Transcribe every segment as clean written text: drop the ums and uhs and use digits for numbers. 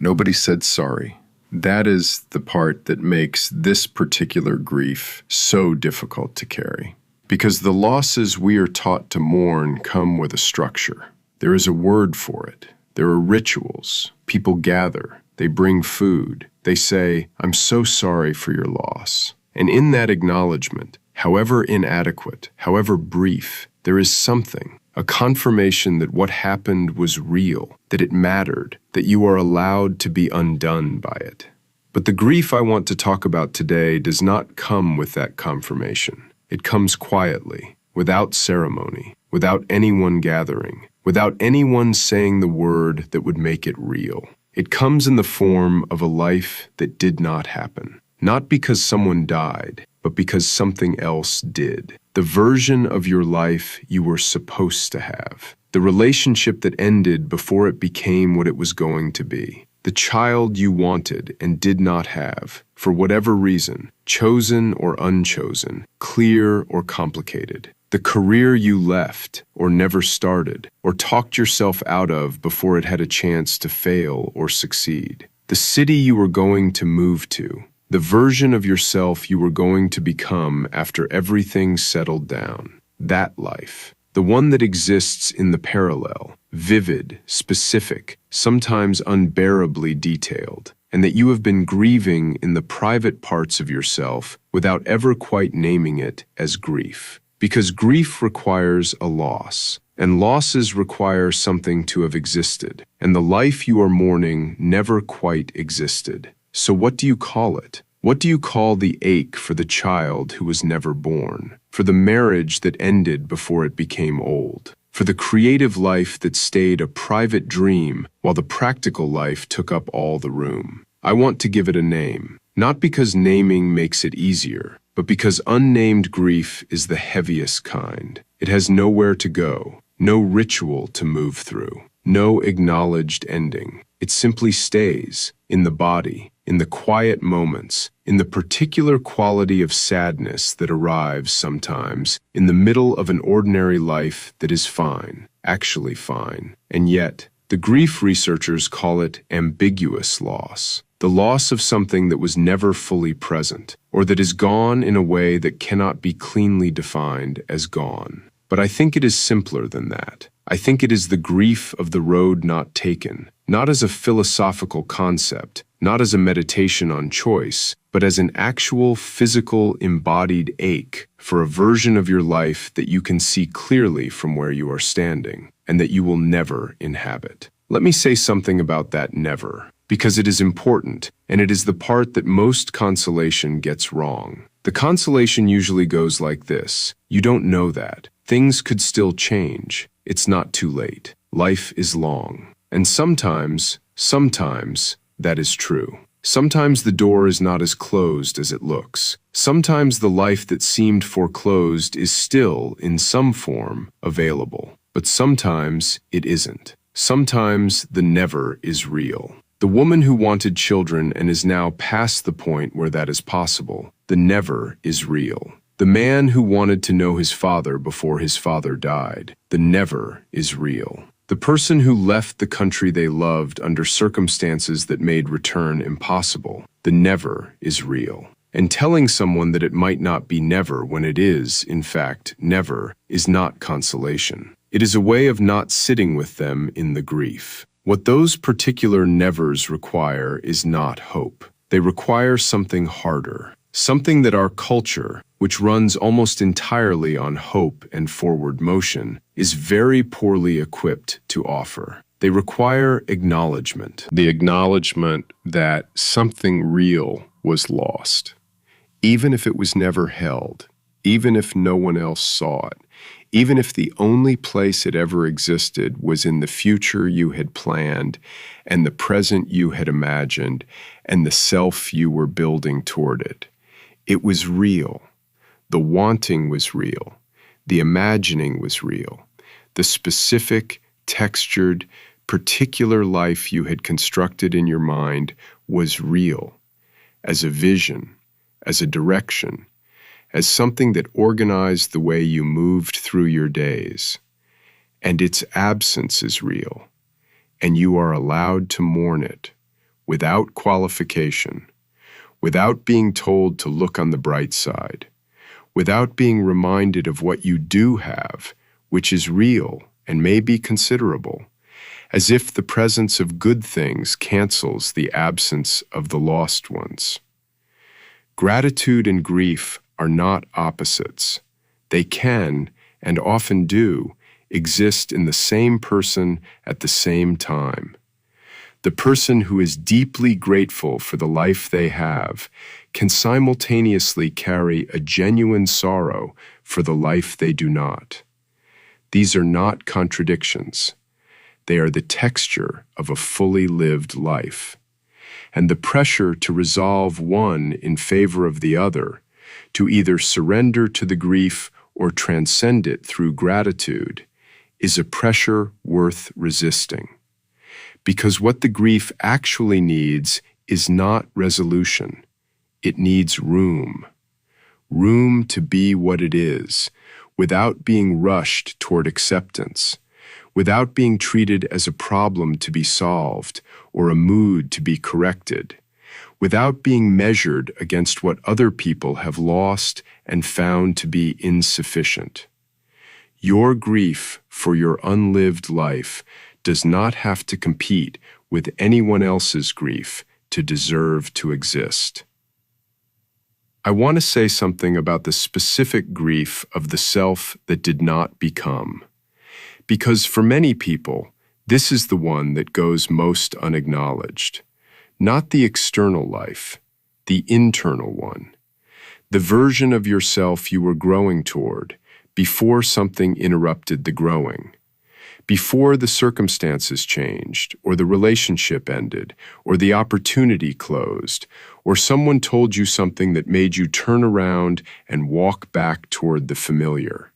Nobody said sorry. That is the part that makes this particular grief so difficult to carry. Because the losses we are taught to mourn come with a structure. There is a word for it. There are rituals. People gather. They bring food. They say, "I'm so sorry for your loss." And in that acknowledgement, however inadequate, however brief, there is something, a confirmation that what happened was real, that it mattered, that you are allowed to be undone by it. But the grief I want to talk about today does not come with that confirmation. It comes quietly, without ceremony, without anyone gathering, without anyone saying the word that would make it real. It comes in the form of a life that did not happen. Not because someone died, but because something else did. The version of your life you were supposed to have. The relationship that ended before it became what it was going to be. The child you wanted and did not have, for whatever reason, chosen or unchosen, clear or complicated. The career you left or never started or talked yourself out of before it had a chance to fail or succeed. The city you were going to move to. The version of yourself you were going to become after everything settled down. That life. The one that exists in the parallel, vivid, specific, sometimes unbearably detailed, and that you have been grieving in the private parts of yourself without ever quite naming it as grief. Because grief requires a loss, and losses require something to have existed, and the life you are mourning never quite existed. So what do you call it? What do you call the ache for the child who was never born? For the marriage that ended before it became old? For the creative life that stayed a private dream while the practical life took up all the room? I want to give it a name, not because naming makes it easier, but because unnamed grief is the heaviest kind. It has nowhere to go, no ritual to move through, no acknowledged ending. It simply stays in the body, in the quiet moments, in the particular quality of sadness that arrives sometimes in the middle of an ordinary life that is fine, actually fine. And yet, the grief researchers call it ambiguous loss, the loss of something that was never fully present, or that is gone in a way that cannot be cleanly defined as gone. But I think it is simpler than that. I think it is the grief of the road not taken, not as a philosophical concept, not as a meditation on choice, but as an actual physical embodied ache for a version of your life that you can see clearly from where you are standing, and that you will never inhabit. Let me say something about that never, because it is important, and it is the part that most consolation gets wrong. The consolation usually goes like this: you don't know that. Things could still change. It's not too late. Life is long. And sometimes, that is true. Sometimes the door is not as closed as it looks. Sometimes the life that seemed foreclosed is still, in some form, available. But sometimes it isn't. Sometimes the never is real. The woman who wanted children and is now past the point where that is possible, the never is real. The man who wanted to know his father before his father died, the never is real. The person who left the country they loved under circumstances that made return impossible, the never is real. And telling someone that it might not be never when it is, in fact, never, is not consolation. It is a way of not sitting with them in the grief. What those particular nevers require is not hope. They require something harder, something that our culture, which runs almost entirely on hope and forward motion, is very poorly equipped to offer. They require acknowledgement. The acknowledgement that something real was lost, even if it was never held, even if no one else saw it, even if the only place it ever existed was in the future you had planned and the present you had imagined and the self you were building toward it. It was real. The wanting was real. The imagining was real. The specific, textured, particular life you had constructed in your mind was real, as a vision, as a direction, as something that organized the way you moved through your days. And its absence is real, and you are allowed to mourn it, without qualification, without being told to look on the bright side, without being reminded of what you do have, which is real and may be considerable, as if the presence of good things cancels the absence of the lost ones. Gratitude and grief are not opposites. They can, and often do, exist in the same person at the same time. The person who is deeply grateful for the life they have can simultaneously carry a genuine sorrow for the life they do not. These are not contradictions. They are the texture of a fully lived life. And the pressure to resolve one in favor of the other, to either surrender to the grief or transcend it through gratitude, is a pressure worth resisting. Because what the grief actually needs is not resolution. It needs room. Room to be what it is, without being rushed toward acceptance, without being treated as a problem to be solved or a mood to be corrected, without being measured against what other people have lost and found to be insufficient. Your grief for your unlived life does not have to compete with anyone else's grief to deserve to exist. I want to say something about the specific grief of the self that did not become. Because for many people, this is the one that goes most unacknowledged. Not the external life, the internal one. The version of yourself you were growing toward before something interrupted the growing. Before the circumstances changed, or the relationship ended, or the opportunity closed, or someone told you something that made you turn around and walk back toward the familiar.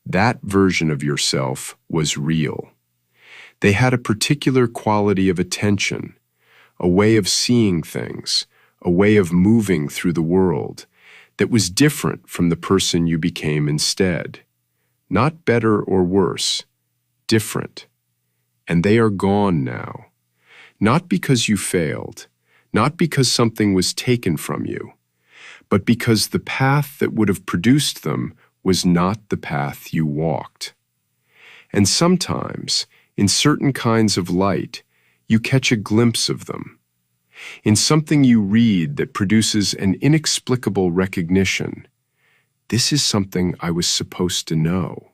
That version of yourself was real. They had a particular quality of attention, a way of seeing things, a way of moving through the world that was different from the person you became instead. Not better or worse, different. And they are gone now. Not because you failed, not because something was taken from you, but because the path that would have produced them was not the path you walked. And sometimes, in certain kinds of light, you catch a glimpse of them. In something you read that produces an inexplicable recognition. This is something I was supposed to know.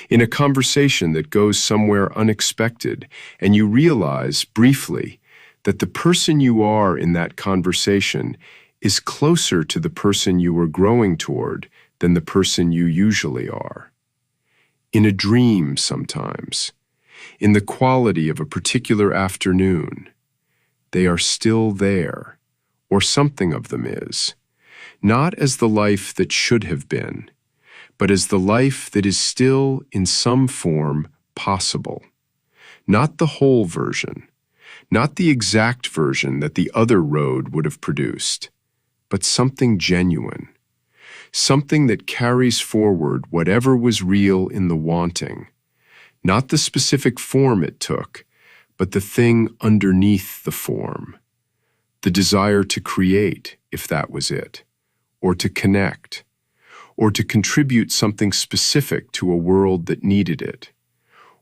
In a conversation that goes somewhere unexpected, and you realize, briefly, that the person you are in that conversation is closer to the person you were growing toward than the person you usually are. In a dream sometimes, in the quality of a particular afternoon, they are still there, or something of them is, not as the life that should have been, but as the life that is still, in some form, possible. Not the whole version, not the exact version that the other road would have produced, but something genuine, something that carries forward whatever was real in the wanting, not the specific form it took, but the thing underneath the form, the desire to create, if that was it, or to connect, or to contribute something specific to a world that needed it,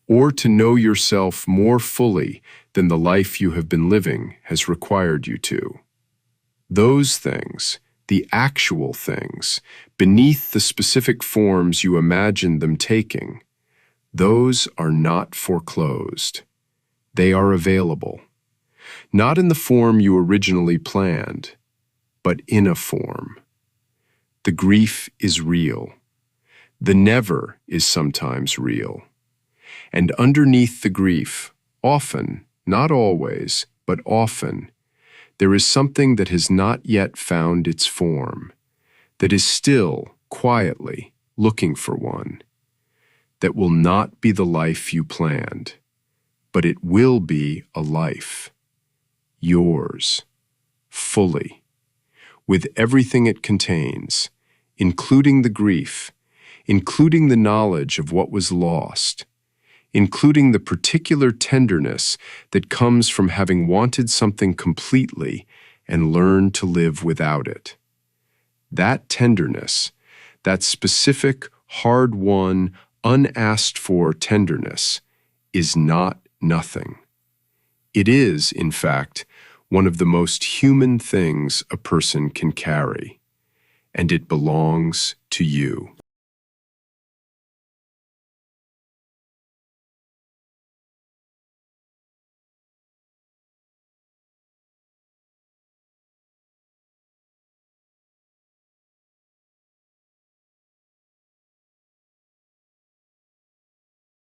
or to know yourself more fully than the life you have been living has required you to. Those things, the actual things, beneath the specific forms you imagined them taking, those are not foreclosed. They are available, not in the form you originally planned, but in a form. The grief is real. The never is sometimes real. And underneath the grief, often, not always, but often, there is something that has not yet found its form, that is still, quietly, looking for one, that will not be the life you planned, but it will be a life, yours, fully, with everything it contains, including the grief, including the knowledge of what was lost, including the particular tenderness that comes from having wanted something completely and learned to live without it. That tenderness, that specific, hard-won, unasked-for tenderness, is not nothing. It is, in fact, one of the most human things a person can carry, and it belongs to you.